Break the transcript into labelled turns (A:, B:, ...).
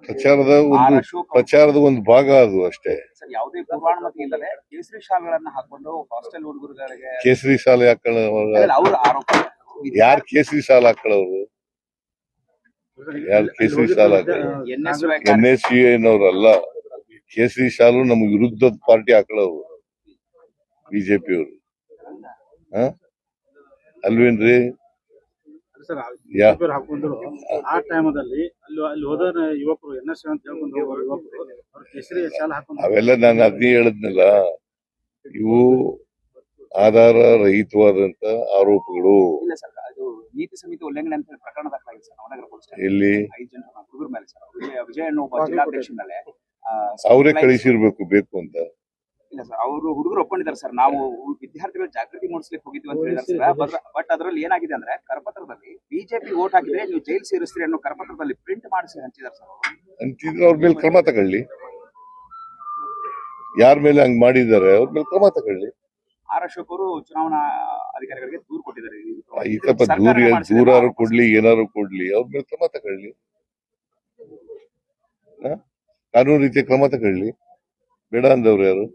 A: ಪ್ರಚಾರದ ಒಂದು ಭಾಗ ಅದು ಅಷ್ಟೇ.
B: ಯಾವುದೇ ಪೂರ್ವಾನುಮತಿ ಇಲ್ಲದೆ ಕೇಸರಿ ಶಾಲೆಗಳನ್ನ ಹಾಕೊಂಡು ಹಾಸ್ಟೆಲ್ ಹುಡುಗರುಗಳಿಗೆ
A: ಕೇಸರಿ ಶಾಲೆ
B: ಅವ್ರ ಆರೋಪ.
A: ಯಾರು ಕೇಸರಿ ಶಾಲೆ ಹಾಕೊಳ್ಳೋರು? ಯಾರು ಕೇಸರಿ ಶಾಲೆ NSUನವ್ರಲ್ಲ. ಕೇಸರಿ ಶಾಲು ನಮ್ಗೆ ವಿರುದ್ಧದ ಪಾರ್ಟಿ ಹಾಕೊಳ್ಳೋರು ಬಿಜೆಪಿ ಅವರು. ಅಲ್ವೇನ್ರಿ?
C: ಹಾಕೊಂಡ್ರು ಆ ಟೈಮಲ್ಲಿ ಅಲ್ಲಿ ಹೋದ ಯುವಕರು NSU ಅಂತ ಹೇಳ್ಕೊಂಡು ಯುವಕರು ಕೇಸರಿ ಶಾಲೆ ಹಾಕೊಂಡು
A: ಅವೆಲ್ಲ ನಾನು ಅದೇ ಹೇಳಿದ್ನಲ್ಲ, ಇವು ಆಧಾರ ರಹಿತವಾದಂತ ಆರೋಪಗಳು.
B: ಇಲ್ಲ ಸರ್, ಅದು ನೀತಿ ಸಂಹಿತೆ ಉಲ್ಲಂಘನೆ ಅಂತ ಪ್ರಕರಣ ದಾಖಲಾಗಿದೆ ಸರ್ ನವನಗರ ಪೊಲೀಸ್ ಸ್ಟೇಷನ್.
A: ಎಲ್ಲಿ? 5
B: ಜನ ಹುಡುಗರ ಮೇಲೆ ಸರ್. ವಿಜಯ ಅನ್ನೋ ಒಬ್ಬ ಜಿಲ್ಲಾಧ್ಯಕ್ಷ ಮೇಲೆ
A: ಅವರೇ ಕಳಿಸಿರ್ಬೇಕು ಬೇಕು ಅಂತ.
B: ಇಲ್ಲ ಸರ್, ಅವರು ಹುಡುಗರು ಒಪ್ಕೊಂಡಿದ್ದಾರೆ ಸರ್. ನಾವು ವಿದ್ಯಾರ್ಥಿಗಳ ಜಾಗೃತಿ ಮೂಡಿಸ್ಲಿಕ್ಕೆ ಹೋಗಿದ್ವಿ ಅಂತ ಹೇಳಿದ್ದಾರೆ ಸರ್. ಬಟ್ ಅದರಲ್ಲಿ ಏನಾಗಿದೆ ಅಂದ್ರೆ ಕರಪತ್ರದಲ್ಲಿ ಬಿಜೆಪಿ ವೋಟ್ ಹಾಕಿದ್ರೆ ನೀವು ಜೈಲ್ ಸೇರಿಸ್ತೀರಿ ಅನ್ನೋ ಕರಪತ್ರದಲ್ಲಿ ಪ್ರಿಂಟ್ ಮಾಡಿಸಿ ಹಂಚಿದ್ದಾರೆ ಸರ್.
A: ಅಂತಿದ್ರೆ ಅವ್ರ ಮೇಲೆ ಕ್ರಮ ತಗೊಳ್ಳಿ. ಯಾರ ಮೇಲೆ ಹಂಗ್ ಮಾಡಿದ್ದಾರೆ ಅವ್ರ ಮೇಲೆ ಕ್ರಮ ತಗೊಳ್ಳಿ.
B: ಆರ್ ಅಶೋಕ್ ಅವರು ಚುನಾವಣಾ ಅಧಿಕಾರಿಗಳಿಗೆ ದೂರು ಕೊಟ್ಟಿದ್ದಾರೆ.
A: ದೂರಾರು ಕೊಡ್ಲಿ, ಏನಾರು ಕೊಡ್ಲಿ, ಅವ್ರ ಮೇಲೆ ಕ್ರಮ ತಗೊಳ್ಳಿ. ಕಾನೂನು ರೀತಿಯ ಕ್ರಮ ತಗೊಳ್ಳಿ. ಬೇಡ ಅಂದವ್ರು ಯಾರು?